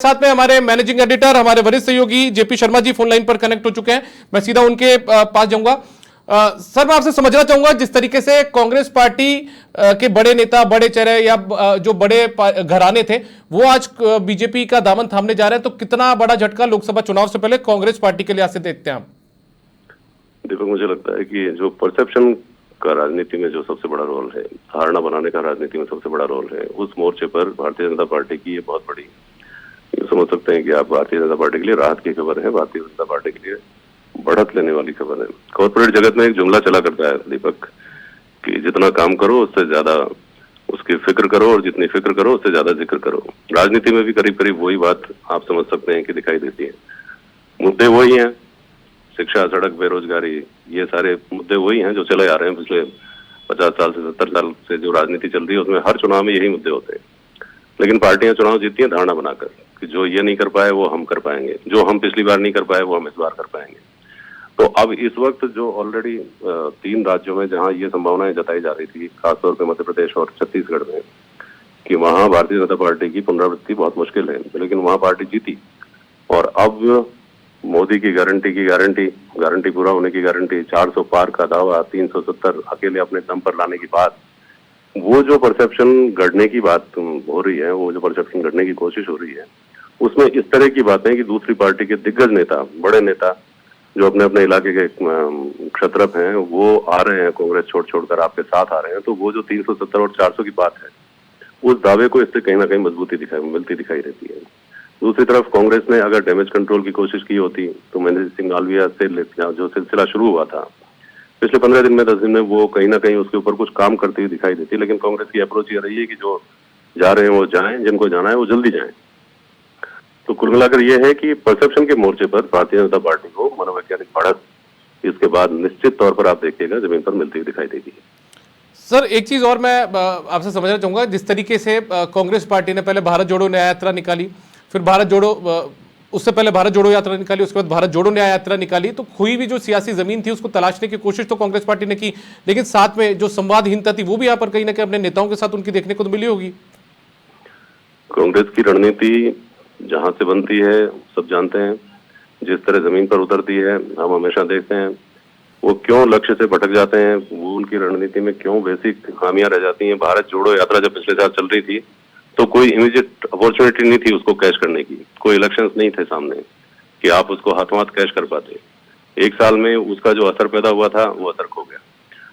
साथ में हमारे मैनेजिंग एडिटर, हमारे वरिष्ठ सहयोगी JP Sharma ji phone line पर कनेक्ट हो चुके हैं। मैं सीधा उनके पास जाऊंगा। सर, मैं आपसे समझना चाहूंगा, जिस तरीके से कांग्रेस पार्टी के बड़े नेता, बड़े चेहरे या जो बड़े घराने थे, वो आज बीजेपी का दामन थामने जा रहे हैं, तो कितना बड़ा झटका लोकसभा चुनाव से पहले कांग्रेस पार्टी के लिहाज से देखते हैं आप? देखो, मुझे लगता है कि जो परसेप्शन का राजनीति में जो सबसे बड़ा रोल है, धारणा बनाने का राजनीति में सबसे बड़ा रोल है, उस मोर्चे पर भारतीय जनता पार्टी की ये बहुत बड़ी, समझ सकते हैं कि आप भारतीय जनता पार्टी के लिए राहत की खबर है, भारतीय जनता पार्टी के लिए बढ़त लेने वाली खबर है। कॉर्पोरेट जगत में एक जुमला चला करता है दीपक, कि जितना काम करो उससे ज्यादा उसकी फिक्र करो, और जितनी फिक्र करो उससे ज्यादा जिक्र करो। राजनीति में भी करीब करीब वही बात आप समझ सकते हैं कि दिखाई देती है। मुद्दे वही हैं, शिक्षा, सड़क, बेरोजगारी, ये सारे मुद्दे वही हैं जो चले आ रहे हैं पिछले 50 साल से 70 साल से। जो राजनीति चल रही है उसमें हर चुनाव में यही मुद्दे होते हैं, लेकिन पार्टियां चुनाव जीतती हैं धारणा बनाकर कि जो ये नहीं कर पाए वो हम कर पाएंगे, जो हम पिछली बार नहीं कर पाए वो हम इस बार कर पाएंगे। तो अब इस वक्त जो ऑलरेडी 3 राज्यों में जहां ये संभावनाएं जताई जा रही थी, खासतौर पर मध्य प्रदेश और छत्तीसगढ़ में, कि वहां भारतीय जनता पार्टी की पुनरावृत्ति बहुत मुश्किल है, लेकिन वहां पार्टी जीती। और अब मोदी की गारंटी पूरा होने की गारंटी, 400 पार का दावा, 370 अकेले अपने दम पर लाने की बात, वो जो परसेप्शन गढ़ने की बात हो रही है, वो जो परसेप्शन गढ़ने की कोशिश हो रही है, उसमें इस तरह की बातें कि दूसरी पार्टी के दिग्गज नेता, बड़े नेता जो अपने अपने इलाके के क्षत्रप हैं, वो आ रहे हैं कांग्रेस छोड़कर आपके साथ आ रहे हैं। तो वो जो 370 और 400 की बात है, उस दावे को इससे कहीं ना कहीं मजबूती मिलती दिखाई देती है। दूसरी तरफ कांग्रेस ने अगर डैमेज कंट्रोल की कोशिश की होती तो महेंद्र सिंह मालवीय से जो सिलसिला शुरू हुआ था पिछले 15 दिन में, 10 दिन में, वो कहीं ना कहीं उसके ऊपर कुछ काम करती हुई दिखाई देती। लेकिन कांग्रेस की अप्रोच ये रही है कि जो जा रहे हैं वो जाएं, जिनको जाना है वो जल्दी जाएं। तो कुल मिलाकर ये है कि परसेप्शन के मोर्चे पर भारतीय जनता पार्टी को मनोवैज्ञानिक बढ़त इसके बाद निश्चित तौर पर आप देखिएगा जमीन पर मिलती हुई दिखाई देगी। सर, एक चीज और मैं आपसे समझना चाहूंगा, जिस तरीके से कांग्रेस पार्टी ने पहले भारत जोड़ो न्याय यात्रा निकाली, फिर उससे पहले भारत जोड़ो यात्रा निकाली, उसके बाद भारत जोड़ो न्याय यात्रा निकाली, तो खोई भी जो सियासी जमीन थी उसको तलाशने की कोशिश तो कांग्रेस पार्टी ने की, लेकिन साथ में जो संवादहीनता थी वो भी यहाँ पर कहीं ना कहीं अपने नेताओं के साथ उनकी देखने को तो मिली होगी। कांग्रेस की रणनीति जहां से बनती है सब जानते हैं, जिस तरह जमीन पर उतरती है हम हमेशा देखते हैं। वो क्यों लक्ष्य से भटक जाते हैं, वो उनकी रणनीति में क्यों बेसिक खामियां रह जाती हैं। भारत जोड़ो यात्रा जब पिछले साल चल रही थी तो कोई इमीडिएट अपॉर्चुनिटी नहीं थी उसको कैश करने की, कोई इलेक्शंस नहीं थे सामने कि आप उसको हाथों हाथ कैश कर पाते। 1 साल में उसका जो असर पैदा हुआ था वो असर खो गया।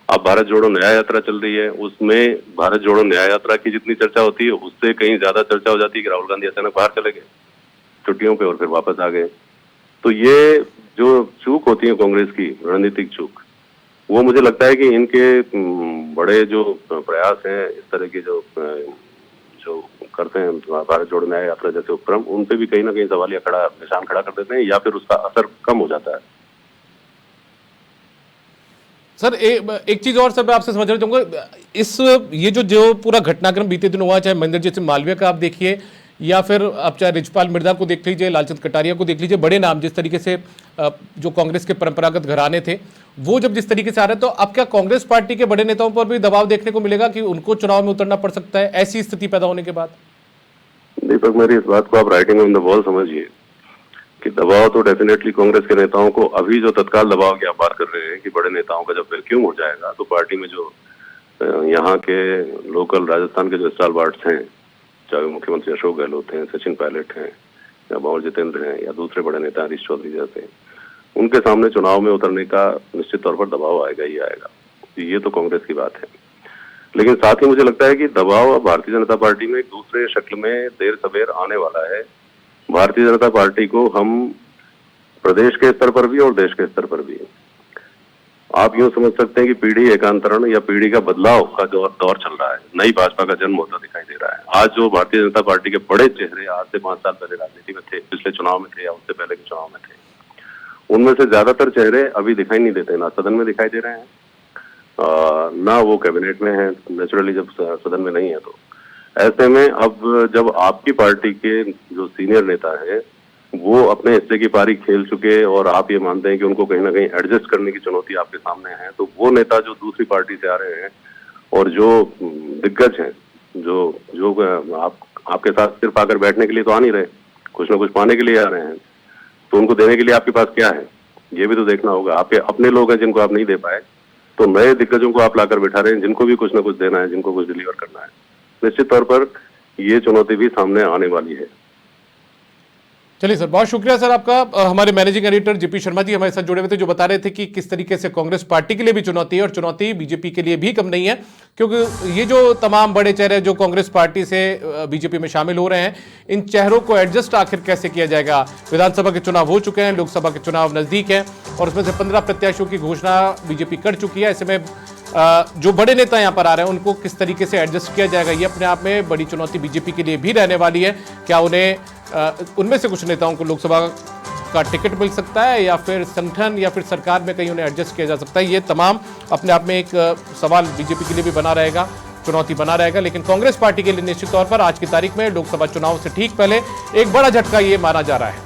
अब भारत जोड़ो न्याय यात्रा चल रही है, उसमें भारत जोड़ो न्याय यात्रा की जितनी चर्चा होती है उससे कहीं ज्यादा चर्चा हो जाती है कि राहुल गांधी अचानक बाहर चले गए छुट्टियों पे और फिर वापस आ गए। तो ये जो चूक होती है कांग्रेस की रणनीतिक चूक, वो मुझे लगता है कि इनके बड़े जो प्रयास हैं इस तरह के जो करते हैं भारत जोड़ो न्याय यात्रा जैसे उपक्रम, उन पे भी कहीं ना कहीं सवालिया निशान खड़ा कर देते हैं, या फिर उसका असर कम हो जाता है। सर, एक चीज और सर मैं आपसे समझना चाहूंगा, ये जो पूरा घटनाक्रम बीते दिन हुआ, चाहे महेंद्र सिंह मालवीय का आप देखिए, या फिर आप चाहे रिजपाल मिर्जा को देख लीजिए, लालचंद कटारिया को देख लीजिए, बड़े नाम जिस तरीके से जो कांग्रेस के परंपरागत घराने थे वो जब जिस तरीके से आ रहे हैं, तो अब क्या कांग्रेस पार्टी के बड़े नेताओं पर भी दबाव देखने को मिलेगा कि उनको चुनाव में उतरना पड़ सकता है ऐसी स्थिति पैदा होने के बाद? दीपक, मेरी इस बात को आप राइटिंग ऑन द वॉल समझिए कि दबाव तो डेफिनेटली कांग्रेस के नेताओं को, अभी जो तत्काल दबाव की आप बात कर रहे हैं कि बड़े नेताओं का जब वैक्यूम हो जाएगा तो पार्टी में जो यहाँ के लोकल राजस्थान के जो स्टालवार्ट्स हैं, चाहे मुख्यमंत्री अशोक गहलोत हैं, सचिन पायलट हैं, या बाबूल जितेंद्र हैं, या दूसरे बड़े नेता हरीश चौधरी जैसे, उनके सामने चुनाव में उतरने का निश्चित तौर पर दबाव आएगा ही आएगा। ये तो कांग्रेस की बात है। लेकिन साथ ही मुझे लगता है कि दबाव भारतीय जनता पार्टी में एक दूसरे शक्ल में देर सवेर आने वाला है। भारतीय जनता पार्टी को हम प्रदेश के स्तर पर भी और देश के स्तर पर भी, आप यूं समझ सकते हैं कि पीढ़ी एकांतरण या पीढ़ी का बदलाव का दौर चल रहा है, नई भाजपा का जन्म होता दिखाई दे रहा है। आज जो भारतीय जनता पार्टी के बड़े चेहरे आज से 5 साल पहले राजनीति में थे, पिछले चुनाव में थे या उससे पहले के चुनाव में थे, उनमें से ज्यादातर चेहरे अभी दिखाई नहीं देते, ना सदन में दिखाई दे रहे हैं, ना वो कैबिनेट में है, नेचुरली जब सदन में नहीं है। तो ऐसे में अब जब आपकी पार्टी के जो सीनियर नेता है वो अपने हिस्से की पारी खेल चुके और आप ये मानते हैं कि उनको कहीं ना कहीं एडजस्ट करने की चुनौती आपके सामने है, तो वो नेता जो दूसरी पार्टी से आ रहे हैं और जो दिग्गज हैं, जो आपके साथ सिर्फ आकर बैठने के लिए तो आ नहीं रहे, कुछ ना कुछ पाने के लिए आ रहे हैं, तो उनको देने के लिए आपके पास क्या है, ये भी तो देखना होगा। आपके अपने लोग हैं जिनको आप नहीं दे पाए, तो नए दिग्गजों को आप लाकर बैठा रहे हैं जिनको भी कुछ ना कुछ देना है, जिनको कुछ डिलीवर करना है। निश्चित तौर पर ये चुनौती भी सामने आने वाली है। चलिए सर, बहुत शुक्रिया सर आपका। हमारे managing editor JP Sharma ji हमारे साथ जुड़े हुए थे, जो बता रहे थे कि किस तरीके से कांग्रेस पार्टी के लिए भी चुनौती है और चुनौती बीजेपी के लिए भी कम नहीं है, क्योंकि ये जो तमाम बड़े चेहरे जो कांग्रेस पार्टी से बीजेपी में शामिल हो रहे हैं, इन चेहरों को एडजस्ट आखिर कैसे किया जाएगा। विधानसभा के चुनाव हो चुके हैं, लोकसभा के चुनाव नजदीक हैं और उसमें से 15 प्रत्याशियों की घोषणा बीजेपी कर चुकी है। ऐसे में जो बड़े नेता यहां पर आ रहे हैं उनको किस तरीके से एडजस्ट किया जाएगा, ये अपने आप में बड़ी चुनौती बीजेपी के लिए भी रहने वाली है। क्या उन्हें उनमें से कुछ नेताओं को लोकसभा का टिकट मिल सकता है या फिर संगठन या फिर सरकार में कहीं उन्हें एडजस्ट किया जा सकता है, ये तमाम अपने आप में एक सवाल बीजेपी के लिए भी बना रहेगा, चुनौती बना रहेगा। लेकिन कांग्रेस पार्टी के लिए निश्चित तौर पर आज की तारीख में लोकसभा चुनाव से ठीक पहले एक बड़ा झटका ये माना जा रहा है।